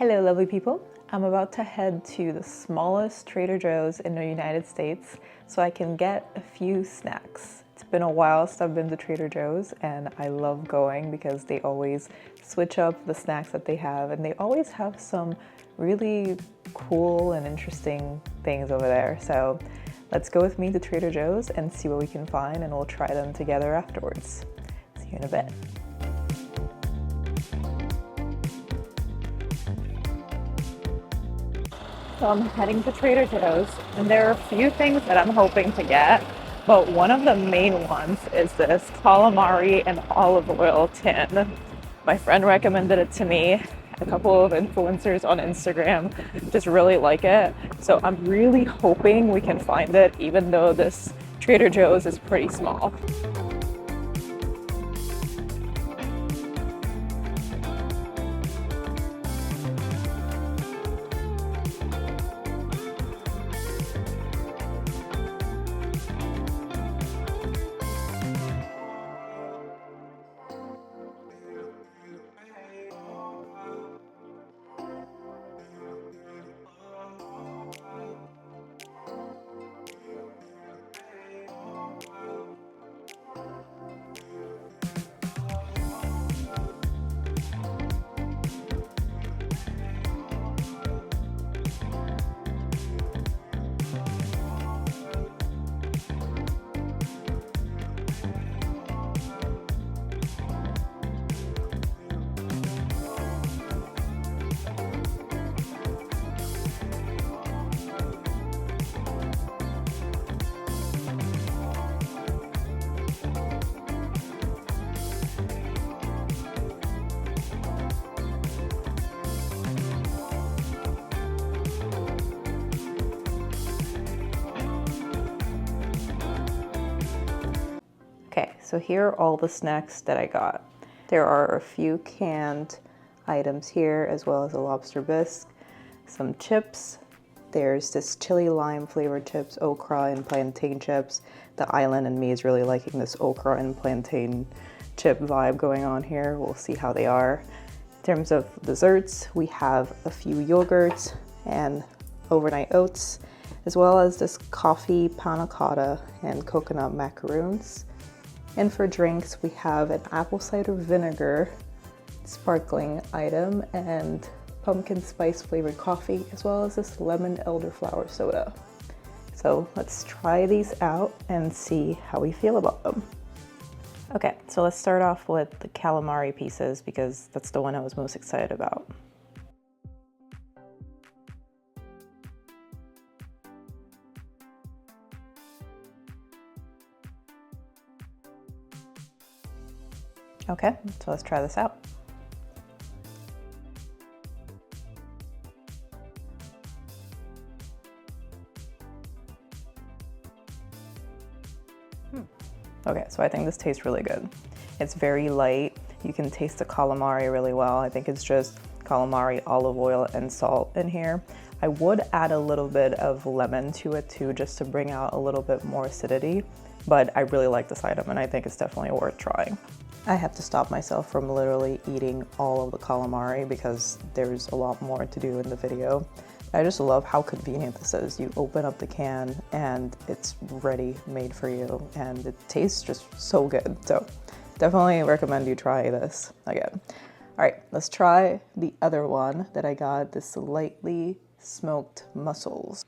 Hello lovely people, I'm about to head to the smallest Trader Joe's in the United States so I can get a few snacks. It's been a while since I've been to Trader Joe's and I love going because they always switch up the snacks that they have and they always have some really cool and interesting things over there. So let's go with me to Trader Joe's and see what we can find and we'll try them together afterwards. See you in a bit. So I'm heading to Trader Joe's and there are a few things that I'm hoping to get, but one of the main ones is this calamari and olive oil tin. My friend recommended it to me. A couple of influencers on Instagram just really like it. So I'm really hoping we can find it even though this Trader Joe's is pretty small. Okay, so here are all the snacks that I got. There are a few canned items here, as well as a lobster bisque, some chips. There's this chili lime flavored chips, okra and plantain chips. The island and me is really liking this okra and plantain chip vibe going on here. We'll see how they are. In terms of desserts, we have a few yogurts and overnight oats, as well as this coffee panna cotta and coconut macaroons. And for drinks, we have an apple cider vinegar sparkling item and pumpkin spice flavored coffee, as well as this lemon elderflower soda. So let's try these out and see how we feel about them. Okay, so let's start off with the calamari pieces because that's the one I was most excited about. Okay, so let's try this out. Okay, so I think this tastes really good. It's very light. You can taste the calamari really well. I think it's just calamari, olive oil, and salt in here. I would add a little bit of lemon to it too, just to bring out a little bit more acidity, but I really like this item and I think it's definitely worth trying. I have to stop myself from literally eating all of the calamari because there's a lot more to do in the video. I just love how convenient this is. You open up the can and it's ready, made for you, and it tastes just so good. So definitely recommend you try this again. All right, let's try the other one that I got, this lightly smoked mussels.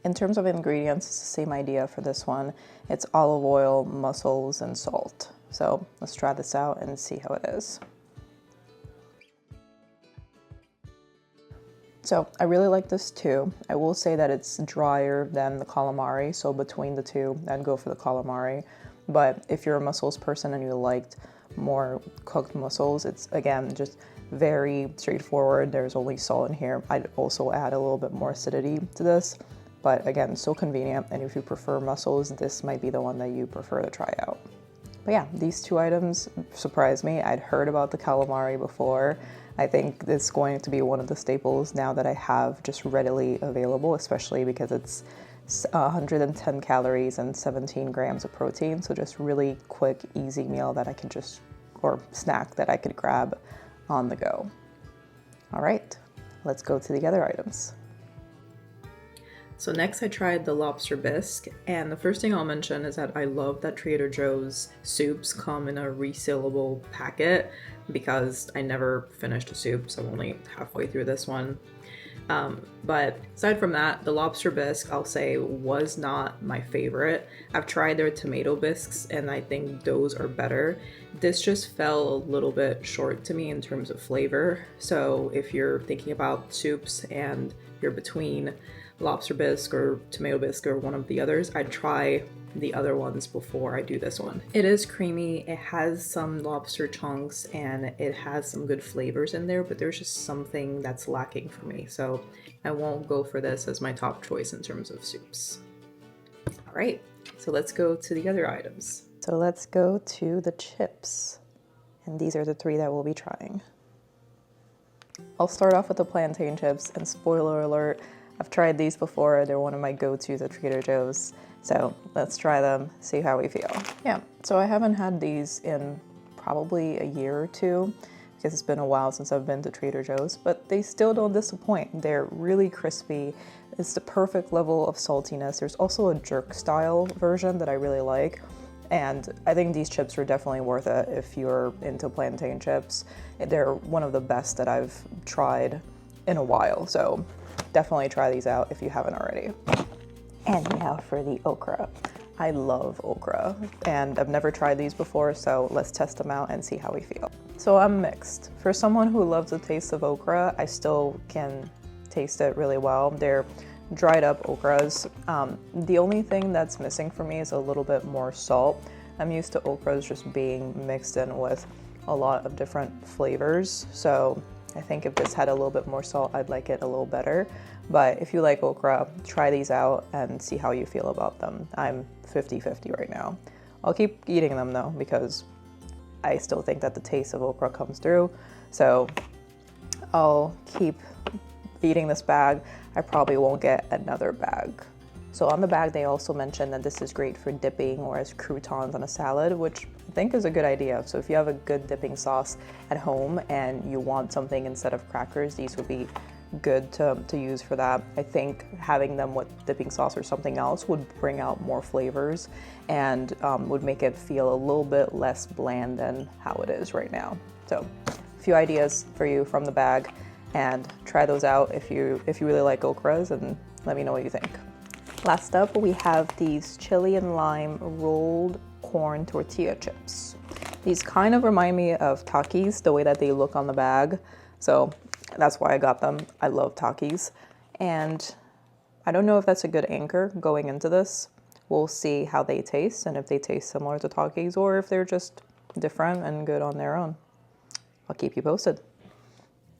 In terms of ingredients, it's the same idea for this one. It's olive oil, mussels, and salt. So let's try this out and see how it is. So I really like this too. I will say that it's drier than the calamari, so between the two, I'd go for the calamari. But if you're a mussels person and you liked more cooked mussels, it's again just very straightforward. There's only salt in here. I'd also add a little bit more acidity to this. But again, so convenient, and if you prefer mussels, this might be the one that you prefer to try out. But yeah, these two items surprised me. I'd heard about the calamari before. I think it's going to be one of the staples now that I have just readily available, especially because it's 110 calories and 17 grams of protein. So just really quick, easy meal that I could just, or snack that I could grab on the go. All right, let's go to the other items. So next I tried the lobster bisque, and the first thing I'll mention is that I love that Trader Joe's soups come in a resealable packet because I never finished a soup, so I'm only halfway through this one. But aside from that, the lobster bisque, I'll say, was not my favorite. I've tried their tomato bisques and I think those are better. This just fell a little bit short to me in terms of flavor. So if you're thinking about soups and you're between lobster bisque or tomato bisque or one of the others, I'd try the other ones before I do this one. It is creamy, it has some lobster chunks, and it has some good flavors in there, but there's just something that's lacking for me, so I won't go for this as my top choice in terms of soups. All right, so let's go to the other items. So let's go to the chips, and these are the 3 that we'll be trying. I'll start off with the plantain chips, and spoiler alert, I've tried these before. They're one of my go-tos at Trader Joe's. So let's try them, see how we feel. Yeah, so I haven't had these in probably a year or 2 because it's been a while since I've been to Trader Joe's, but they still don't disappoint. They're really crispy. It's the perfect level of saltiness. There's also a jerk style version that I really like. And I think these chips are definitely worth it if you're into plantain chips. They're one of the best that I've tried in a while. So definitely try these out if you haven't already. And now for the okra. I love okra and I've never tried these before, so let's test them out and see how we feel. So I'm mixed. For someone who loves the taste of okra, I still can taste it really well. They're dried up okras. The only thing that's missing for me is a little bit more salt. I'm used to okras just being mixed in with a lot of different flavors, so I think if this had a little bit more salt, I'd like it a little better. But if you like okra, try these out and see how you feel about them. I'm 50-50 right now. I'll keep eating them though, because I still think that the taste of okra comes through. So I'll keep eating this bag. I probably won't get another bag. So on the bag, they also mentioned that this is great for dipping or as croutons on a salad, which I think is a good idea. So if you have a good dipping sauce at home and you want something instead of crackers, these would be good to use for that. I think having them with dipping sauce or something else would bring out more flavors and would make it feel a little bit less bland than how it is right now. So a few ideas for you from the bag, and try those out if you really like okras, and let me know what you think. Last up, we have these chili and lime rolled corn tortilla chips. These kind of remind me of Takis, the way that they look on the bag. So that's why I got them. I love Takis. And I don't know if that's a good anchor going into this. We'll see how they taste and if they taste similar to Takis or if they're just different and good on their own. I'll keep you posted.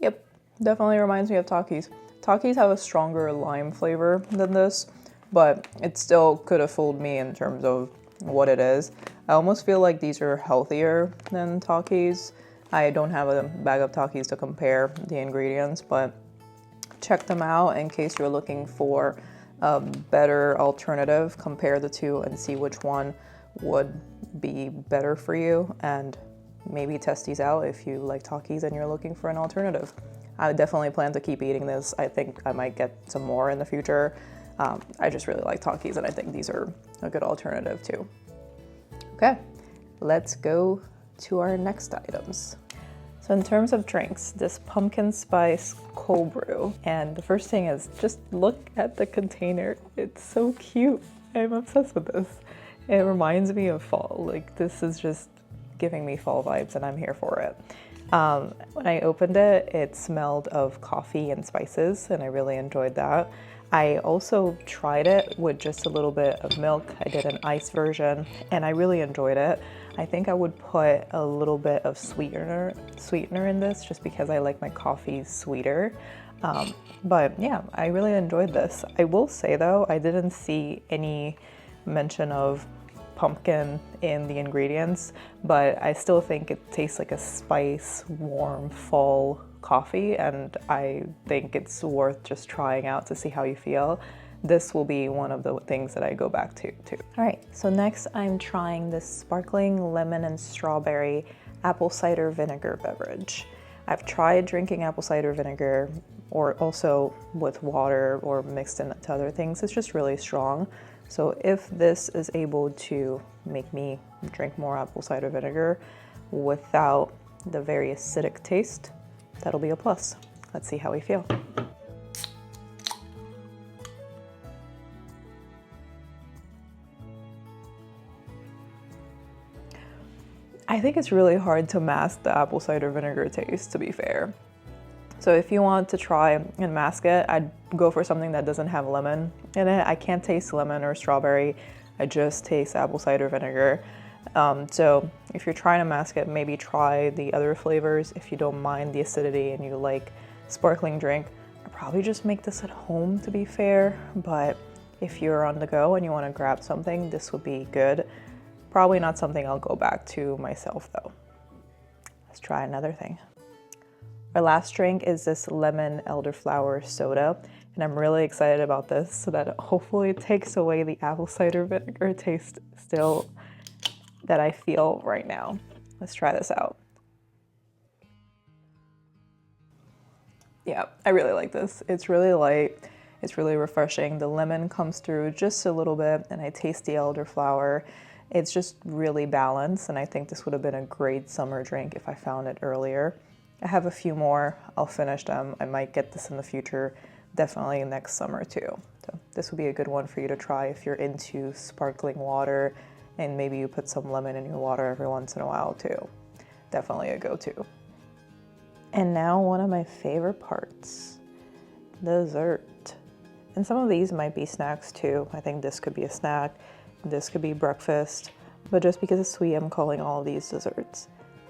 Yep, definitely reminds me of Takis. Takis have a stronger lime flavor than this, but it still could have fooled me in terms of what it is. I almost feel like these are healthier than Takis. I don't have a bag of Takis to compare the ingredients, but check them out in case you're looking for a better alternative. Compare the two and see which one would be better for you, and maybe test these out if you like Takis and you're looking for an alternative. I definitely plan to keep eating this. I think I might get some more in the future. I just really like Takis, and I think these are a good alternative too. Okay, let's go to our next items. So in terms of drinks, this pumpkin spice cold brew, and the first thing is just look at the container. It's so cute. I'm obsessed with this. It reminds me of fall. Like, this is just giving me fall vibes, and I'm here for it. When I opened it, it smelled of coffee and spices, and I really enjoyed that. I also tried it with just a little bit of milk. I did an iced version, and I really enjoyed it. I think I would put a little bit of sweetener in this, just because I like my coffee sweeter. But yeah, I really enjoyed this. I will say though, I didn't see any mention of pumpkin in the ingredients, but I still think it tastes like a spice, warm fall coffee, and I think it's worth just trying out to see how you feel. this will be one of the things that I go back to too. All right, so next I'm trying this sparkling lemon and strawberry apple cider vinegar beverage. I've tried drinking apple cider vinegar or also with water or mixed into other things. It's just really strong. So if this is able to make me drink more apple cider vinegar without the very acidic taste, that'll be a plus. Let's see how we feel. I think it's really hard to mask the apple cider vinegar taste, to be fair. So if you want to try and mask it, I'd go for something that doesn't have lemon in it. I can't taste lemon or strawberry. I just taste apple cider vinegar. So if you're trying to mask it, maybe try the other flavors. If you don't mind the acidity and you like sparkling drink, I'd probably just make this at home, to be fair. But if you're on the go and you want to grab something, this would be good. Probably not something I'll go back to myself though. Let's try another thing. Our last drink is this lemon elderflower soda, and I'm really excited about this so that hopefully it takes away the apple cider vinegar taste still that I feel right now. Let's try this out. Yeah, I really like this. It's really light, it's really refreshing. The lemon comes through just a little bit and I taste the elderflower. It's just really balanced, and I think this would have been a great summer drink if I found it earlier. I have a few more, I'll finish them. I might get this in the future, definitely next summer too. So this would be a good one for you to try if you're into sparkling water and maybe you put some lemon in your water every once in a while too. Definitely a go-to. And now one of my favorite parts, dessert. And some of these might be snacks too. I think this could be a snack. This could be breakfast, but just because it's sweet, I'm calling all of these desserts.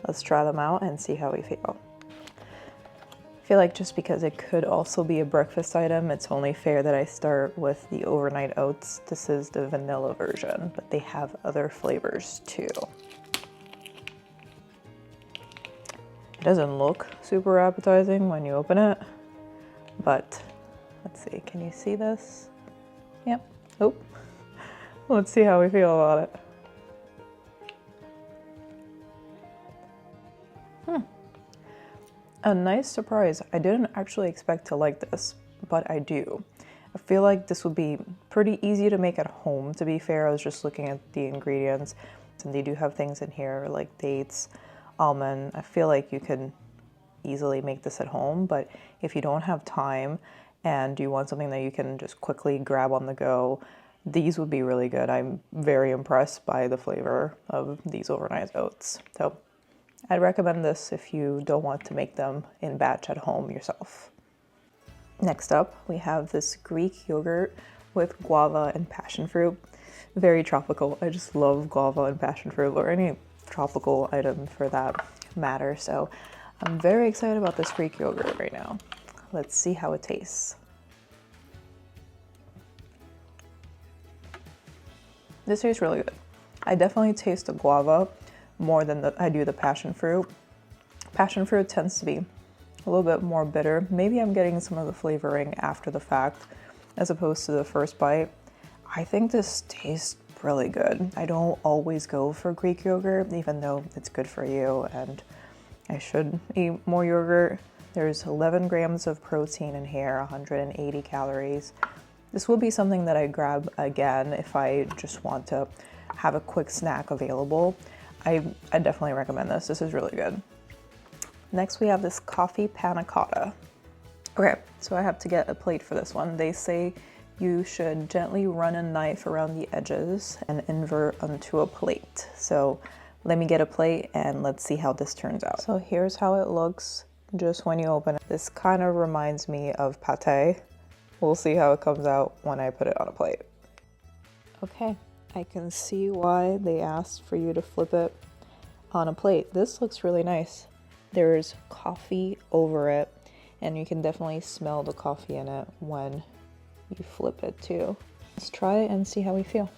Let's try them out and see how we feel. I feel like just because it could also be a breakfast item, it's only fair that I start with the overnight oats. This is the vanilla version, but they have other flavors too. It doesn't look super appetizing when you open it, but let's see, can you see this? Yep, oh. Let's see how we feel about it. A nice surprise. I didn't actually expect to like this, but I do. I feel like this would be pretty easy to make at home, to be fair. I was just looking at the ingredients, and they do have things in here like dates, almond. I feel like you could easily make this at home, but if you don't have time and you want something that you can just quickly grab on the go, these would be really good. I'm very impressed by the flavor of these overnight oats. So I'd recommend this if you don't want to make them in batch at home yourself. Next up, we have this Greek yogurt with guava and passion fruit. Very tropical. I just love guava and passion fruit, or any tropical item for that matter. So I'm very excited about this Greek yogurt right now. Let's see how it tastes. This tastes really good. I definitely taste the guava more than I do the passion fruit. Passion fruit tends to be a little bit more bitter. Maybe I'm getting some of the flavoring after the fact as opposed to the first bite. I think this tastes really good. I don't always go for Greek yogurt, even though it's good for you and I should eat more yogurt. There's 11 grams of protein in here, 180 calories. This will be something that I grab again if I just want to have a quick snack available. I definitely recommend this. This is really good. Next, we have this coffee panna cotta. Okay, so I have to get a plate for this one. They say you should gently run a knife around the edges and invert onto a plate. So let me get a plate and let's see how this turns out. So here's how it looks just when you open it. This kind of reminds me of pate. We'll see how it comes out when I put it on a plate. Okay, I can see why they asked for you to flip it on a plate. This looks really nice. There's coffee over it, and you can definitely smell the coffee in it when you flip it too. Let's try it and see how we feel.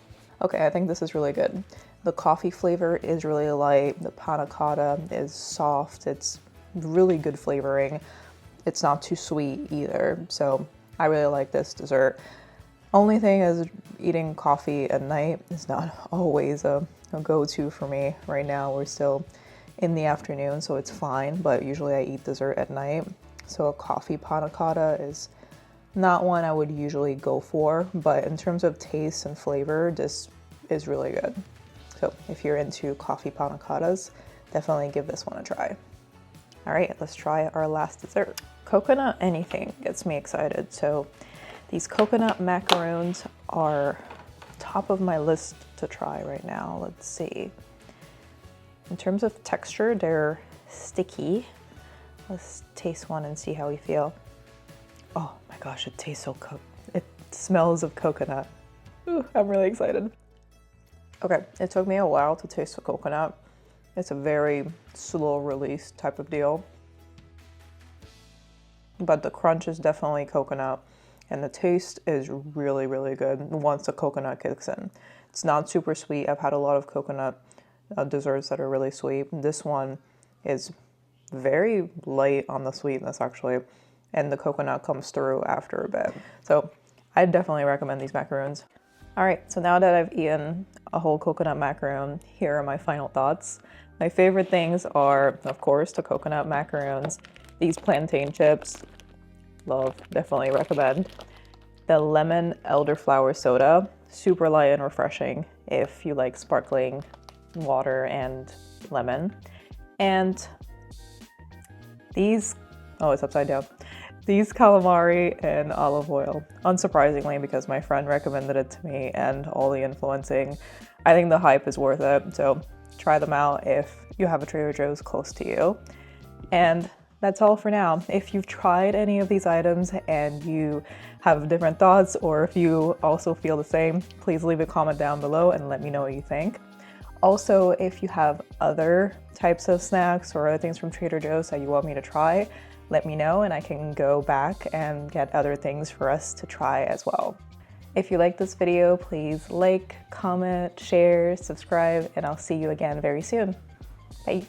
Okay, I think this is really good. The coffee flavor is really light. The panna cotta is soft. It's really good flavoring. It's not too sweet either, so I really like this dessert. Only thing is eating coffee at night is not always a go-to for me. Right now we're still in the afternoon, so it's fine, but usually I eat dessert at night. So a coffee panna cotta is not one I would usually go for, but in terms of taste and flavor, this is really good. So if you're into coffee panna cottas, definitely give this one a try. All right, let's try our last dessert. Coconut anything gets me excited. So these coconut macaroons are top of my list to try right now. Let's see. In terms of texture, they're sticky. Let's taste one and see how we feel. Oh my gosh, it tastes so it smells of coconut. Ooh, I'm really excited. Okay, it took me a while to taste the coconut. It's a very slow release type of deal. But the crunch is definitely coconut, and the taste is really, really good once the coconut kicks in. It's not super sweet. I've had a lot of coconut desserts that are really sweet. This one is very light on the sweetness actually, and the coconut comes through after a bit. So I definitely recommend these macaroons. All right, so now that I've eaten a whole coconut macaroon, here are my final thoughts. My favorite things are, of course, the coconut macaroons, these plantain chips, love, definitely recommend. The lemon elderflower soda, super light and refreshing if you like sparkling water and lemon. And these, oh, it's upside down. These calamari and olive oil, unsurprisingly, because my friend recommended it to me and all the influencing. I think the hype is worth it, so try them out if you have a Trader Joe's close to you. And that's all for now. If you've tried any of these items and you have different thoughts, or if you also feel the same, please leave a comment down below and let me know what you think. Also, if you have other types of snacks or other things from Trader Joe's that you want me to try, let me know and I can go back and get other things for us to try as well. If you like this video, please like, comment, share, subscribe, and I'll see you again very soon. Bye.